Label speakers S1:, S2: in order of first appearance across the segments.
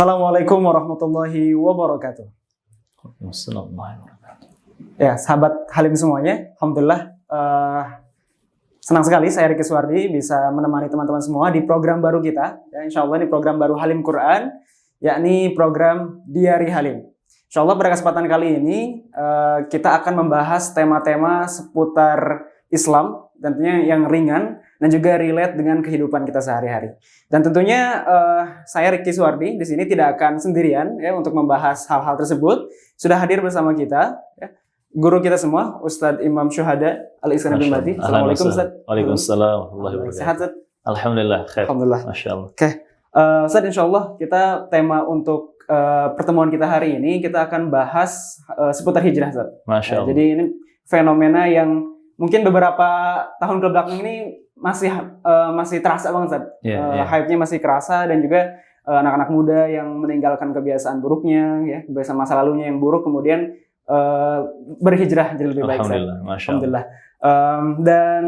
S1: Assalamualaikum warahmatullahi wabarakatuh. Ya, sahabat Halim semuanya, alhamdulillah senang sekali saya Riki Suwardi bisa menemani teman-teman semua di program baru kita. Ya, insya Allah ini program baru Halim Quran, yakni program Diari Halim. Insya Allah pada kesempatan kali ini kita akan membahas tema-tema seputar Islam, tentunya yang ringan dan juga relate dengan kehidupan kita sehari-hari. Dan tentunya saya Riki Suwardi di sini tidak akan sendirian ya untuk membahas hal-hal tersebut. Sudah hadir bersama kita ya, guru kita semua, Ustadz Imam Syuhada Al-Ihsan bin Bati. Assalamualaikum Ustadz.
S2: Waalaikumsalam warahmatullahi wabarakatuh.
S1: Sehat Ustadz?
S2: Alhamdulillah, khair.
S1: Alhamdulillah.
S2: Masya Allah.
S1: Oke, Ustadz, insya Allah kita tema untuk pertemuan kita hari ini kita akan bahas seputar hijrah Ustadz.
S2: Masya Allah.
S1: Jadi ini fenomena yang mungkin beberapa tahun kebelakang ini masih terasa banget Ustadz. Hype-nya masih kerasa dan juga anak-anak muda yang meninggalkan kebiasaan buruknya, ya, kebiasaan masa lalunya yang buruk kemudian berhijrah jadi lebih baik.
S2: Alhamdulillah, Masya Allah.
S1: Alhamdulillah. Dan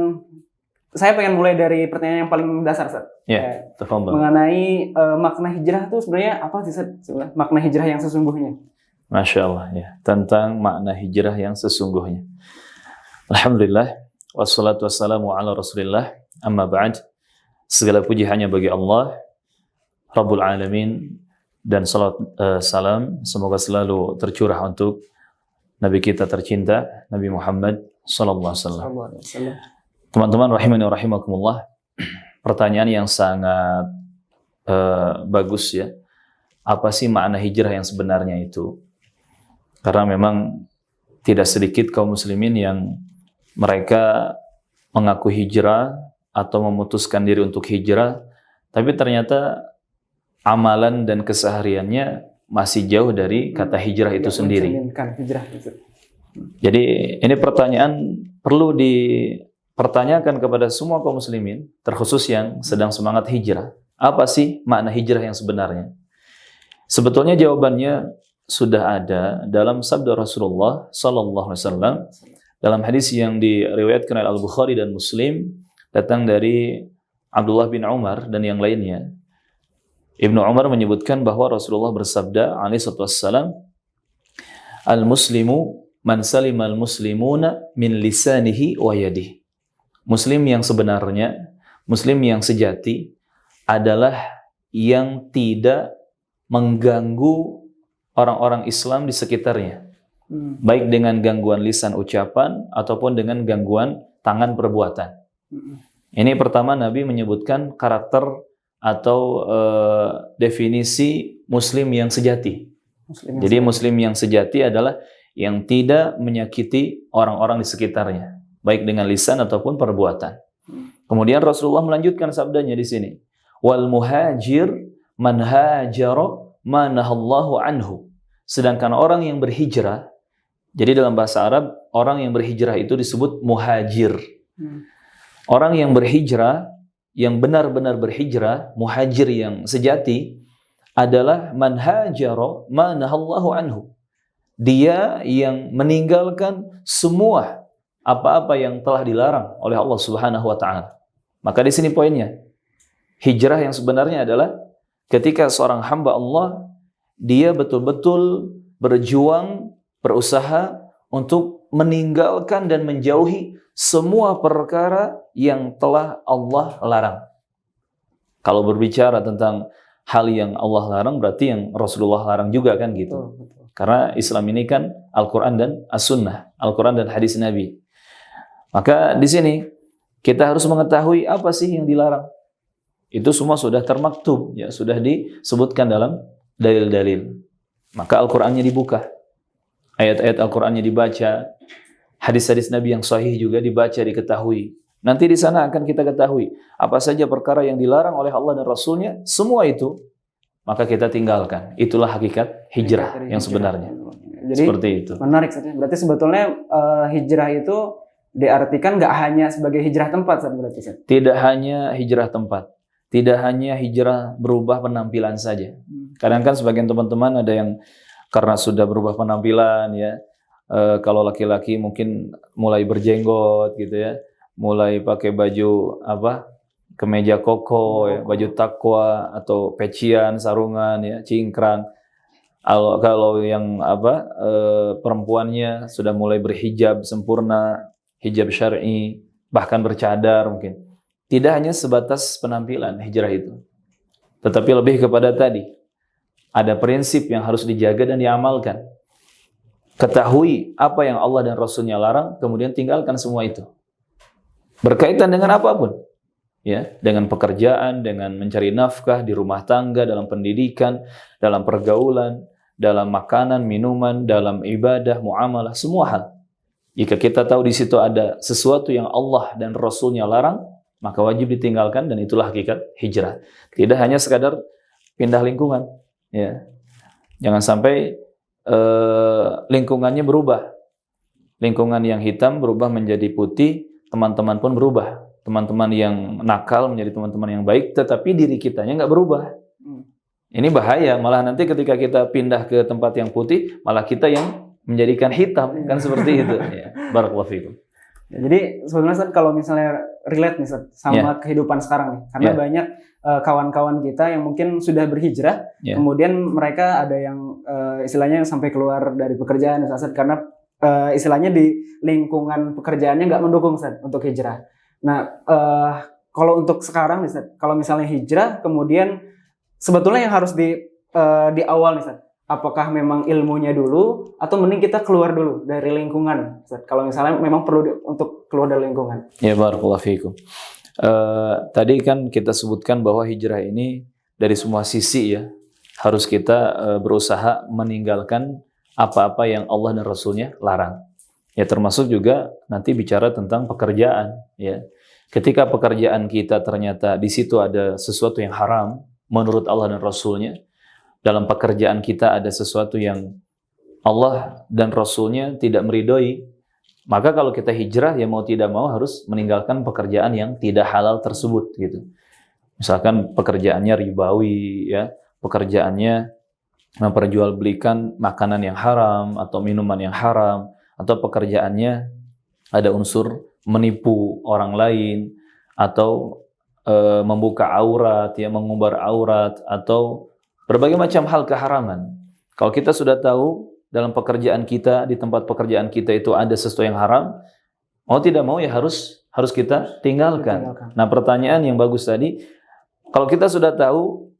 S1: saya pengen mulai dari pertanyaan yang paling dasar, Ustaz.
S2: Ya, tafadhol.
S1: Mengenai makna hijrah itu sebenarnya apa sih, Ustaz? Makna hijrah yang sesungguhnya.
S2: Masya Allah, ya. Tentang makna hijrah yang sesungguhnya. Alhamdulillah, wassalatu wassalamu ala rasulillah, amma ba'd. Segala puji hanya bagi Allah, Rabbul Alamin, dan salat salam semoga selalu tercurah untuk Nabi kita tercinta, Nabi Muhammad sallallahu alaihi wasallam. Teman-teman rahimani wa rahimakumullah, pertanyaan yang sangat bagus ya. Apa sih makna hijrah yang sebenarnya itu? Karena memang tidak sedikit kaum muslimin yang mereka mengaku hijrah atau memutuskan diri untuk hijrah, tapi ternyata amalan dan kesehariannya masih jauh dari kata hijrah itu sendiri.
S1: Hijrah itu.
S2: Jadi ini pertanyaan perlu dipertanyakan kepada semua kaum muslimin, terkhusus yang sedang semangat hijrah. Apa sih makna hijrah yang sebenarnya? Sebetulnya jawabannya sudah ada dalam sabda Rasulullah sallallahu alaihi wasallam dalam hadis yang diriwayatkan oleh Al-Bukhari dan Muslim, datang dari Abdullah bin Umar dan yang lainnya. Ibnu Umar menyebutkan bahwa Rasulullah bersabda alaihi wassalam, "Al-muslimu man salimal muslimuna min lisanihi wa yadihi." Muslim yang sebenarnya, muslim yang sejati adalah yang tidak mengganggu orang-orang Islam di sekitarnya. Baik dengan gangguan lisan ucapan ataupun dengan gangguan tangan perbuatan. Ini pertama Nabi menyebutkan karakter atau definisi muslim yang sejati. Jadi muslim yang sejati adalah yang tidak menyakiti orang-orang di sekitarnya, baik dengan lisan ataupun perbuatan. Kemudian Rasulullah melanjutkan sabdanya di sini, wal muhajir man hajara ma nahallahu anhu. Sedangkan orang yang berhijrah, jadi dalam bahasa Arab orang yang berhijrah itu disebut muhajir. Orang yang berhijrah, yang benar-benar berhijrah, muhajir yang sejati adalah man hajara ma nahallahu anhu. Dia yang meninggalkan semua apa-apa yang telah dilarang oleh Allah Subhanahu wa taala. Maka di sini poinnya. Hijrah yang sebenarnya adalah ketika seorang hamba Allah dia betul-betul berjuang, berusaha untuk meninggalkan dan menjauhi semua perkara yang telah Allah larang. Kalau berbicara tentang hal yang Allah larang, berarti yang Rasulullah larang juga kan gitu. Betul. Karena Islam ini kan Al-Quran dan As-Sunnah, Al-Quran dan hadis Nabi. Maka di sini kita harus mengetahui apa sih yang dilarang. Itu semua sudah termaktub, ya, sudah disebutkan dalam dalil-dalil. Maka Al-Qurannya dibuka, ayat-ayat Al-Qurannya dibaca, hadis-hadis Nabi yang sahih juga dibaca, diketahui. Nanti di sana akan kita ketahui apa saja perkara yang dilarang oleh Allah dan Rasulnya, semua itu maka kita tinggalkan. Itulah hakikat hijrah yang sebenarnya.
S1: Jadi,
S2: seperti itu.
S1: Menarik. Berarti sebetulnya hijrah itu diartikan nggak hanya sebagai hijrah tempat, berarti.
S2: Tidak hanya hijrah tempat. Tidak hanya hijrah berubah penampilan saja. Kadang kan sebagian teman-teman ada yang karena sudah berubah penampilan ya, kalau laki-laki mungkin mulai berjenggot gitu ya, mulai pakai baju kemeja koko, ya, baju takwa atau pecian, sarungan, ya, cingkrang. Kalau yang perempuannya sudah mulai berhijab sempurna, hijab syar'i, bahkan bercadar mungkin. Tidak hanya sebatas penampilan hijrah itu, tetapi lebih kepada tadi. Ada prinsip yang harus dijaga dan diamalkan. Ketahui apa yang Allah dan Rasulnya larang, kemudian tinggalkan semua itu. Berkaitan dengan apapun. Ya, dengan pekerjaan, dengan mencari nafkah di rumah tangga, dalam pendidikan, dalam pergaulan, dalam makanan, minuman, dalam ibadah, muamalah, semua hal. Jika kita tahu di situ ada sesuatu yang Allah dan Rasulnya larang, maka wajib ditinggalkan, dan itulah hakikat hijrah. Tidak hanya sekadar pindah lingkungan, ya. Jangan sampai lingkungannya berubah. Lingkungan yang hitam berubah menjadi putih, teman-teman pun berubah. Teman-teman yang nakal menjadi teman-teman yang baik, tetapi diri kitanya nggak berubah. Ini bahaya, malah nanti ketika kita pindah ke tempat yang putih, malah kita yang menjadikan hitam, kan seperti itu. Ya. Barakallahu fikum.
S1: Ya, jadi sebenarnya kalau misalnya relate nih sama kehidupan sekarang nih, karena banyak kawan-kawan kita yang mungkin sudah berhijrah, kemudian mereka ada yang istilahnya sampai keluar dari pekerjaan, karena istilahnya di lingkungan pekerjaannya nggak mendukung untuk hijrah. Nah, kalau untuk sekarang nih, kalau misalnya hijrah, kemudian sebetulnya yang harus di awal nih, apakah memang ilmunya dulu atau mending kita keluar dulu dari lingkungan? Kalau misalnya memang perlu untuk keluar dari lingkungan.
S2: Ya, barakallahu fikum. Tadi kan kita sebutkan bahwa hijrah ini dari semua sisi, ya. Harus kita berusaha meninggalkan apa-apa yang Allah dan Rasulnya larang. Ya, termasuk juga nanti bicara tentang pekerjaan, ya. Ketika pekerjaan kita ternyata di situ ada sesuatu yang haram menurut Allah dan Rasulnya, dalam pekerjaan kita ada sesuatu yang Allah dan Rasulnya tidak meridhoi, maka kalau kita hijrah, ya mau tidak mau harus meninggalkan pekerjaan yang tidak halal tersebut, gitu. Misalkan pekerjaannya ribawi, ya, pekerjaannya memperjualbelikan makanan yang haram atau minuman yang haram, atau pekerjaannya ada unsur menipu orang lain, atau membuka aurat, ya, mengumbar aurat, atau berbagai macam hal keharaman. Kalau kita sudah tahu dalam pekerjaan kita, di tempat pekerjaan kita itu ada sesuatu yang haram, mau tidak mau ya harus kita tinggalkan. Nah, pertanyaan yang bagus tadi, kalau kita sudah tahu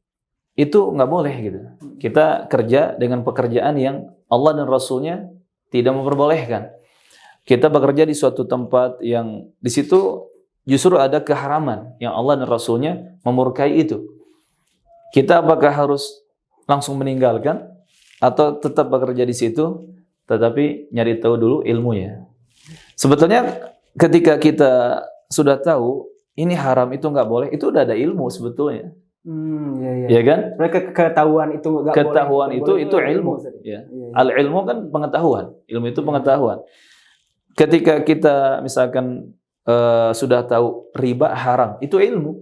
S2: itu nggak boleh, gitu. Kita kerja dengan pekerjaan yang Allah dan Rasulnya tidak memperbolehkan. Kita bekerja di suatu tempat yang di situ justru ada keharaman yang Allah dan Rasulnya memurkai itu. Kita apakah harus langsung meninggalkan atau tetap bekerja di situ, tetapi nyari tahu dulu ilmunya? Sebetulnya ketika kita sudah tahu ini haram, itu nggak boleh, itu udah ada ilmu sebetulnya. Ya kan?
S1: Ketahuan itu nggak boleh.
S2: Ketahuan itu ilmu. Ya. Al ilmu kan pengetahuan. Ilmu itu pengetahuan. Ketika kita misalkan sudah tahu riba haram, itu ilmu.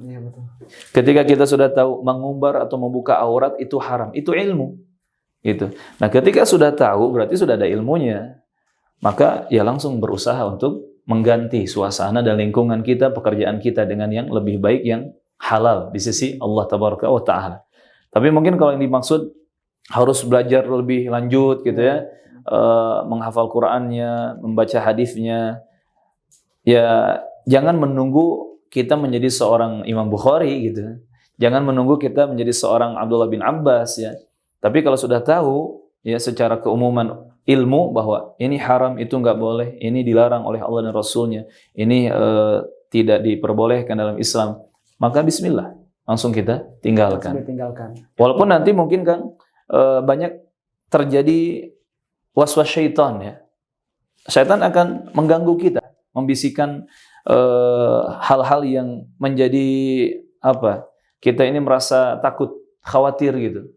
S1: Iya, betul.
S2: Ketika kita sudah tahu mengumbar atau membuka aurat itu haram, itu ilmu. Gitu. Nah, ketika sudah tahu berarti sudah ada ilmunya. Maka ya langsung berusaha untuk mengganti suasana dan lingkungan kita, pekerjaan kita dengan yang lebih baik, yang halal di sisi Allah tabaraka wa taala. Tapi mungkin kalau yang dimaksud harus belajar lebih lanjut, gitu ya, menghafal Qur'annya, membaca hadisnya, ya jangan menunggu kita menjadi seorang Imam Bukhari, gitu. Jangan menunggu kita menjadi seorang Abdullah bin Abbas, ya. Tapi kalau sudah tahu, ya, secara keumuman ilmu bahwa ini haram, itu nggak boleh, ini dilarang oleh Allah dan Rasulnya, ini tidak diperbolehkan dalam Islam, maka bismillah, langsung kita tinggalkan. Walaupun nanti mungkin kan banyak terjadi waswas syaitan, ya. Syaitan akan mengganggu kita, membisikkan hal-hal yang menjadi kita ini merasa takut, khawatir, gitu.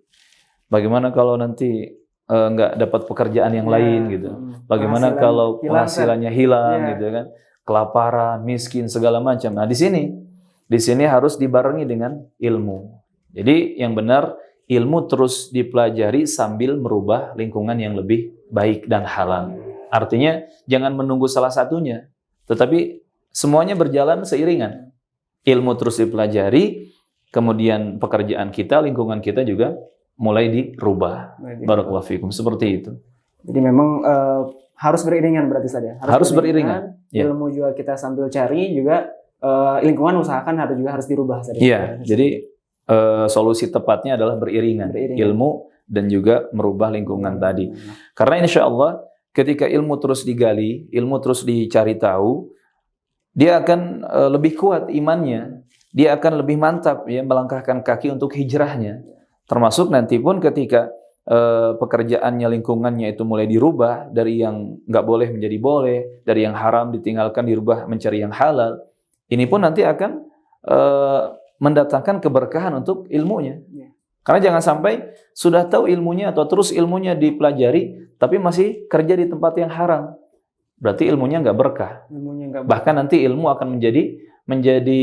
S2: Bagaimana kalau nanti nggak dapat pekerjaan yang lain, gitu. Bagaimana kalau penghasilannya hilang, gitu kan. Kelaparan, miskin, segala macam. Nah, di sini harus dibarengi dengan ilmu. Jadi yang benar, ilmu terus dipelajari sambil merubah lingkungan yang lebih baik dan halal. Artinya jangan menunggu salah satunya, tetapi semuanya berjalan seiringan. ilmu terus dipelajari, kemudian pekerjaan kita, lingkungan kita juga mulai dirubah. Barakallahu fikum. Seperti itu.
S1: Jadi memang harus beriringan berarti saja.
S2: Harus beriringan.
S1: Ilmu juga kita sambil cari juga lingkungan usahakan harus dirubah saja.
S2: Iya. Jadi solusi tepatnya adalah beriringan. Ilmu dan juga merubah lingkungan tadi. Karena insya Allah ketika ilmu terus digali, ilmu terus dicari tahu, dia akan lebih kuat imannya, dia akan lebih mantap ya melangkahkan kaki untuk hijrahnya. Termasuk nanti pun ketika pekerjaannya, lingkungannya itu mulai dirubah dari yang nggak boleh menjadi boleh, dari yang haram ditinggalkan dirubah mencari yang halal. Ini pun nanti akan mendatangkan keberkahan untuk ilmunya. Karena jangan sampai sudah tahu ilmunya atau terus ilmunya dipelajari, tapi masih kerja di tempat yang haram. Berarti ilmunya nggak berkah. Bahkan nanti ilmu akan menjadi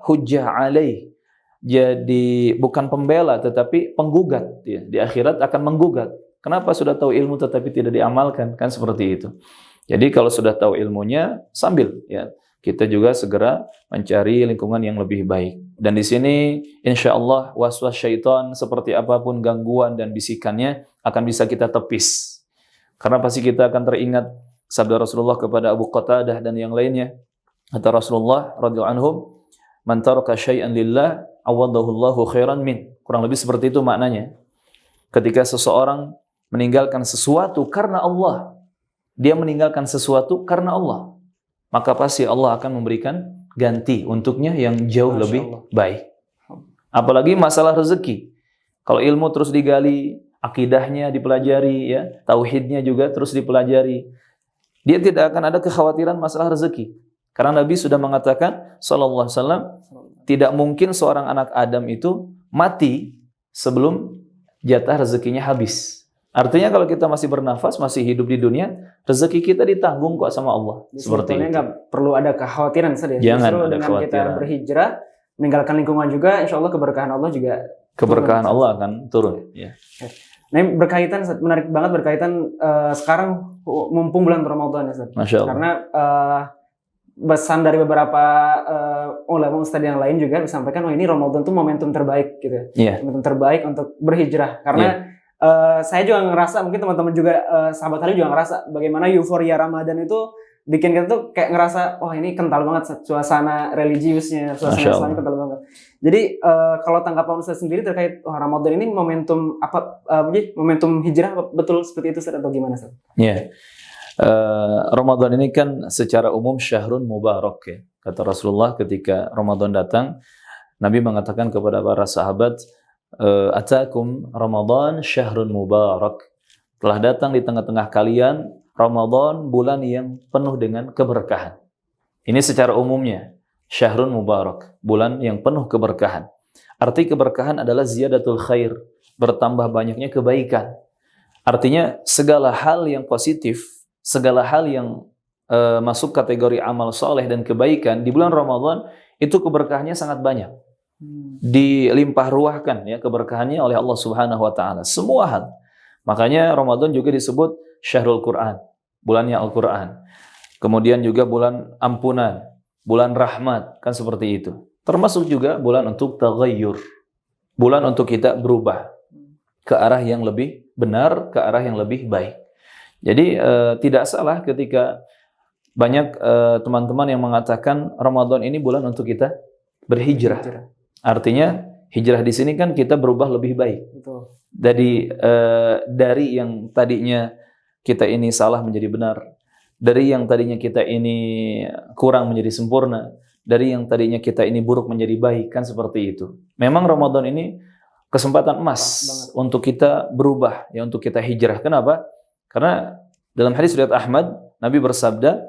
S2: hujjah alaih. Jadi bukan pembela tetapi penggugat. Ya. Di akhirat akan menggugat. Kenapa sudah tahu ilmu tetapi tidak diamalkan? Kan seperti itu. Jadi kalau sudah tahu ilmunya, sambil ya kita juga segera mencari lingkungan yang lebih baik. Dan di sini insya Allah waswas syaitan seperti apapun gangguan dan bisikannya akan bisa kita tepis. Karena pasti kita akan teringat sabda Rasulullah kepada Abu Qatadah dan yang lainnya. Kata Rasulullah radhiyallahu anhum, "Man taraka syai'an lillah awadahu Allahu khairan min." Kurang lebih seperti itu maknanya. Ketika seseorang meninggalkan sesuatu karena Allah, dia meninggalkan sesuatu karena Allah, maka pasti Allah akan memberikan ganti untuknya yang jauh lebih baik. Apalagi masalah rezeki. Kalau ilmu terus digali, akidahnya dipelajari, ya, tauhidnya juga terus dipelajari, dia tidak akan ada kekhawatiran masalah rezeki. Karena Nabi sudah mengatakan, sallallahu alaihi wasallam, tidak mungkin seorang anak Adam itu mati sebelum jatah rezekinya habis. Artinya kalau kita masih bernafas, masih hidup di dunia, rezeki kita ditanggung kok sama Allah. Seperti itu.
S1: Nggak perlu ada kekhawatiran saja.
S2: Jangan
S1: Justru
S2: ada
S1: dengan
S2: kekhawatiran.
S1: kita berhijrah, meninggalkan lingkungan juga, insya Allah keberkahan Allah juga.
S2: Keberkahan Allah akan turun. Ya.
S1: Nah, ini berkaitan, menarik banget berkaitan sekarang mumpung bulan Ramadan ya, Ustaz.
S2: Masya Allah.
S1: Karena pesan dari beberapa ulama ustadz yang lain juga disampaikan, oh ini Ramadan tuh momentum terbaik gitu.
S2: Yeah.
S1: Momentum terbaik untuk berhijrah. Karena saya juga ngerasa, mungkin teman-teman juga sahabat Halil juga ngerasa bagaimana euforia Ramadan itu bikin kita tuh kayak ngerasa, wah ini kental banget suasana religiusnya, suasana Islam kental banget. Jadi kalau tanggapan Ustaz sendiri terkait Ramadan ini momentum apa? Momentum hijrah betul seperti itu Ustaz atau gimana Ustaz?
S2: Iya. Ramadan ini kan secara umum syahrun mubarak ya. Kata Rasulullah ketika Ramadan datang, Nabi mengatakan kepada para sahabat, atakum Ramadan syahrun mubarak. Telah datang di tengah-tengah kalian Ramadan, bulan yang penuh dengan keberkahan. Ini secara umumnya syahrun mubarak, bulan yang penuh keberkahan. Arti keberkahan adalah ziyadatul khair, bertambah banyaknya kebaikan. Artinya segala hal yang positif, segala hal yang masuk kategori amal soleh dan kebaikan di bulan Ramadan itu keberkahannya sangat banyak. Dilimpah ruahkan ya keberkahannya oleh Allah Subhanahu wa taala. Semua hal. Makanya Ramadan juga disebut syahrul Quran, bulannya Al-Quran. Kemudian juga bulan ampunan, bulan rahmat, kan seperti itu. Termasuk juga bulan untuk taghayyur, bulan untuk kita berubah ke arah yang lebih benar, ke arah yang lebih baik. Jadi tidak salah ketika banyak teman-teman yang mengatakan Ramadan ini bulan untuk kita berhijrah. Artinya hijrah di sini kan kita berubah lebih baik.
S1: Betul.
S2: Dari yang tadinya kita ini salah menjadi benar, dari yang tadinya kita ini kurang menjadi sempurna, dari yang tadinya kita ini buruk menjadi baik, kan seperti itu. Memang Ramadan ini kesempatan emas untuk kita berubah, ya, untuk kita hijrah. Kenapa? Karena dalam hadis riwayat Ahmad, Nabi bersabda,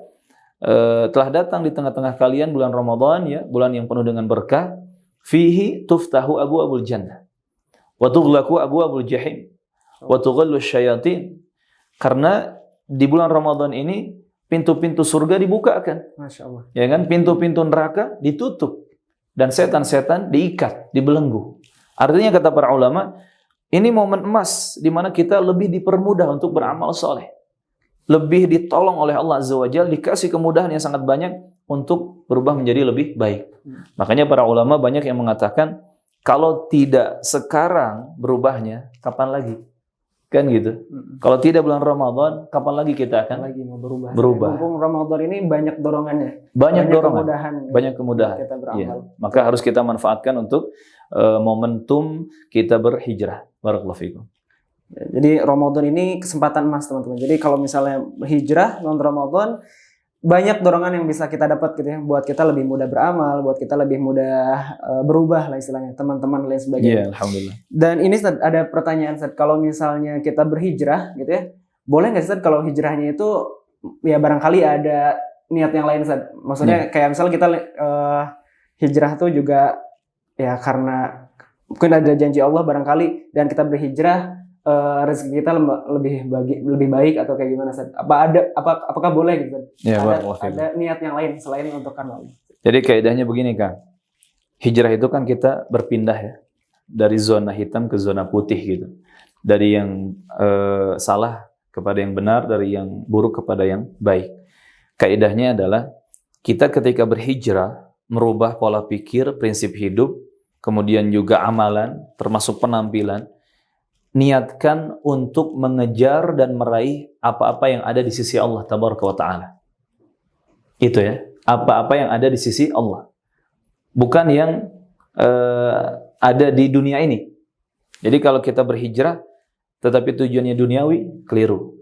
S2: telah datang di tengah-tengah kalian bulan Ramadan, ya, bulan yang penuh dengan berkah, fihi tuftahu abwaabul jannah wa tughlaqu abwaabul jahim wa tughallu syayatin. Karena di bulan Ramadan ini pintu-pintu surga dibukakan.
S1: Masya Allah.
S2: Ya kan? Pintu-pintu neraka ditutup dan setan-setan diikat, dibelenggu. Artinya kata para ulama, ini momen emas di mana kita lebih dipermudah untuk beramal soleh. Lebih ditolong oleh Allah Azza wa Jalla, dikasih kemudahan yang sangat banyak untuk berubah menjadi lebih baik. Makanya para ulama banyak yang mengatakan kalau tidak sekarang berubahnya, kapan lagi? Kan gitu. Kalau tidak bulan Ramadan, kapan lagi kita akan
S1: lagi mau berubah.
S2: berubah?
S1: Mumpung Ramadan ini banyak dorongannya.
S2: Banyak dorongan,
S1: kemudahan.
S2: banyak kemudahan.
S1: Kita beramal.
S2: Ya. Maka harus kita manfaatkan untuk momentum kita berhijrah. Barakallahu fikum.
S1: Jadi Ramadan ini kesempatan emas teman-teman. Jadi kalau misalnya hijrah non Ramadan, banyak dorongan yang bisa kita dapat gitu ya, buat kita lebih mudah beramal, buat kita lebih mudah berubah lah istilahnya, teman-teman lain sebagainya.
S2: Iya, alhamdulillah.
S1: Dan ini Ustaz, ada pertanyaan Ustaz, kalau misalnya kita berhijrah gitu ya, boleh nggak Ustaz kalau hijrahnya itu ya barangkali ada niat yang lain Ustaz? Maksudnya kayak misalnya kita hijrah tuh juga ya karena mungkin ada janji Allah barangkali, dan kita berhijrah rezeki kita lebih baik atau kayak gimana Ustaz? Apakah boleh gitu?
S2: Ya,
S1: ada niat yang lain selain untuk karena Allah.
S2: Jadi kaidahnya begini Kang. Hijrah itu kan kita berpindah ya dari zona hitam ke zona putih gitu. Dari yang salah kepada yang benar, dari yang buruk kepada yang baik. Kaidahnya adalah kita ketika berhijrah merubah pola pikir, prinsip hidup, kemudian juga amalan, termasuk penampilan. Niatkan untuk mengejar dan meraih apa-apa yang ada di sisi Allah Tabaraka wa Ta'ala. Itu ya, apa-apa yang ada di sisi Allah. Bukan yang ada di dunia ini. Jadi kalau kita berhijrah, tetapi tujuannya duniawi, keliru.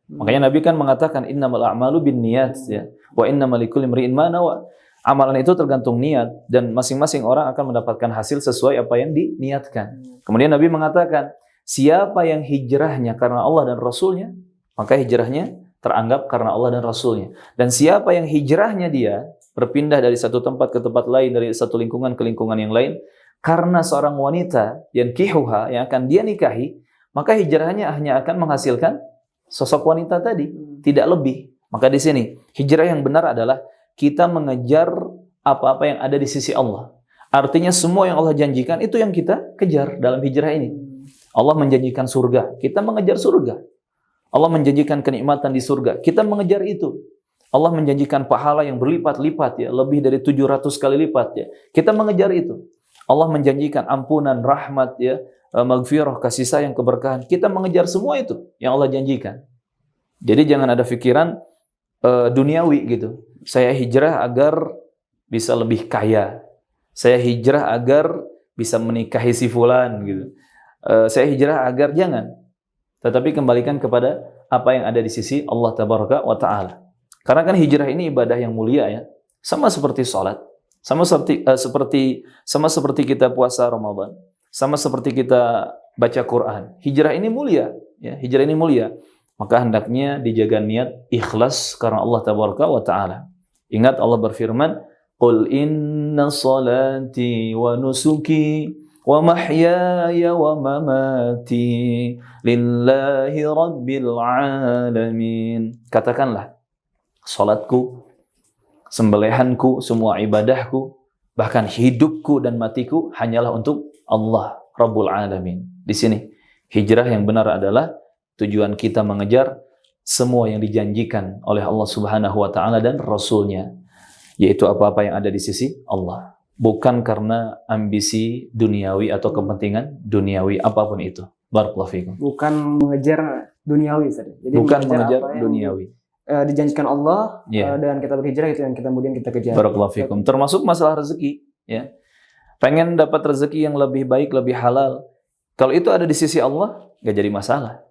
S2: Makanya Nabi kan mengatakan, innamal a'malu binniyat, ya, wa innamal likulli imri'in ma nawa. Amalan itu tergantung niat, dan masing-masing orang akan mendapatkan hasil sesuai apa yang diniatkan. Kemudian Nabi mengatakan, siapa yang hijrahnya karena Allah dan Rasulnya, maka hijrahnya teranggap karena Allah dan Rasulnya. Dan siapa yang hijrahnya dia berpindah dari satu tempat ke tempat lain, dari satu lingkungan ke lingkungan yang lain, karena seorang wanita yang kihuha, yang akan dia nikahi, maka hijrahnya hanya akan menghasilkan sosok wanita tadi, tidak lebih. Maka di sini, hijrah yang benar adalah kita mengejar apa-apa yang ada di sisi Allah. Artinya semua yang Allah janjikan, itu yang kita kejar dalam hijrah ini. Allah menjanjikan surga, kita mengejar surga. Allah menjanjikan kenikmatan di surga, kita mengejar itu. Allah menjanjikan pahala yang berlipat-lipat ya, lebih dari 700 kali lipat ya. Kita mengejar itu. Allah menjanjikan ampunan, rahmat ya, maghfirah, kasih sayang, keberkahan. Kita mengejar semua itu yang Allah janjikan. Jadi jangan ada pikiran duniawi gitu. Saya hijrah agar bisa lebih kaya. Saya hijrah agar bisa menikahi si fulan gitu. Saya hijrah agar jangan, tetapi kembalikan kepada apa yang ada di sisi Allah Tabaraka wa Ta'ala. Karena kan hijrah ini ibadah yang mulia ya, sama seperti sholat, sama seperti kita puasa Ramadan, sama seperti kita baca Quran. Hijrah ini mulia, ya, hijrah ini mulia. Maka hendaknya dijaga niat ikhlas karena Allah Tabaraka wa Ta'ala. Ingat Allah berfirman, "Qul inna salati wa nusuki wa mahyaya wa mamati lillahi rabbil alamin." Katakanlah, salatku, sembelihanku, semua ibadahku, bahkan hidupku dan matiku hanyalah untuk Allah Rabbul Alamin. Di sini hijrah yang benar adalah tujuan kita mengejar semua yang dijanjikan oleh Allah Subhanahu wa Ta'ala dan Rasulnya, yaitu apa-apa yang ada di sisi Allah. Bukan karena ambisi duniawi atau kepentingan duniawi apapun itu. Barakallahu fikum.
S1: Bukan mengejar duniawi, jadi
S2: bukan mengejar duniawi.
S1: Dijanjikan Allah dan kita berhijrah, itu yang kita kemudian kita kejar.
S2: Barakallahu fikum. Termasuk masalah rezeki, ya. Pengen dapat rezeki yang lebih baik, lebih halal. Kalau itu ada di sisi Allah, nggak jadi masalah.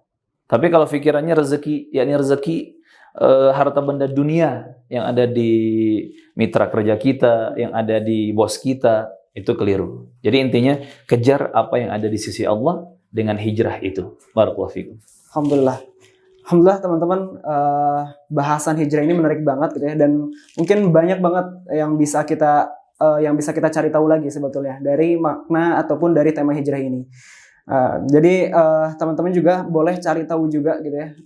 S2: Tapi kalau pikirannya rezeki, yakni rezeki harta benda dunia yang ada di mitra kerja kita, yang ada di bos kita, itu keliru. Jadi intinya kejar apa yang ada di sisi Allah dengan hijrah itu. Barakallahu fikum.
S1: Alhamdulillah. Alhamdulillah teman-teman, bahasan hijrah ini menarik banget gitu ya, dan mungkin banyak banget yang bisa kita cari tahu lagi sebetulnya dari makna ataupun dari tema hijrah ini. Jadi teman-teman juga boleh cari tahu juga gitu ya,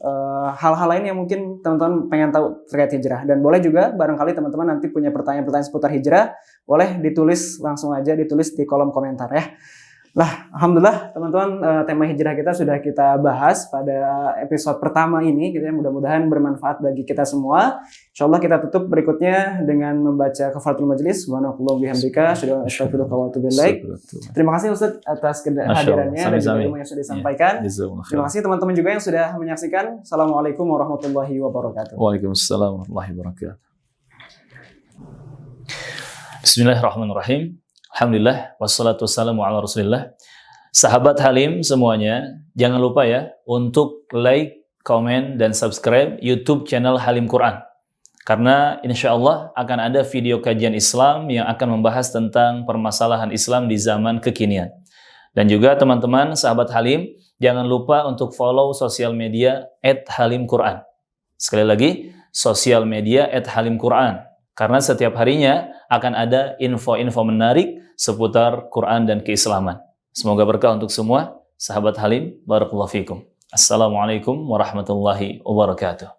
S1: hal-hal lain yang mungkin teman-teman pengen tahu terkait hijrah, dan boleh juga barangkali teman-teman nanti punya pertanyaan-pertanyaan seputar hijrah, boleh ditulis langsung aja, ditulis di kolom komentar ya. Alhamdulillah teman-teman, tema hijrah kita sudah kita bahas pada episode pertama ini gitu ya. Mudah-mudahan bermanfaat bagi kita semua. Insyaallah kita tutup berikutnya dengan membaca kafaratul majlis. Subhanallah bihamdika, asyhadu an la ilaha illa anta, astaghfiruka wa atubu ilaik. Terima kasih Ustaz atas kehadirannya dan juga ilmu yang sudah disampaikan. Terima kasih teman-teman juga yang sudah menyaksikan. Assalamualaikum warahmatullahi wabarakatuh.
S2: Waalaikumsalam warahmatullahi wabarakatuh. Bismillahirrahmanirrahim. Alhamdulillah, wassalatu wassalamu ala rasulillah. Sahabat Halim semuanya, jangan lupa ya untuk like, komen, dan subscribe YouTube channel Halim Quran. Karena insya Allah akan ada video kajian Islam yang akan membahas tentang permasalahan Islam di zaman kekinian. Dan juga teman-teman sahabat Halim, jangan lupa untuk follow sosial media @halimquran. Sekali lagi, sosial media @halimquran. Karena setiap harinya akan ada info-info menarik seputar Quran dan keislaman. Semoga berkah untuk semua. Sahabat Halim, barakallahu fikum. Assalamualaikum warahmatullahi wabarakatuh.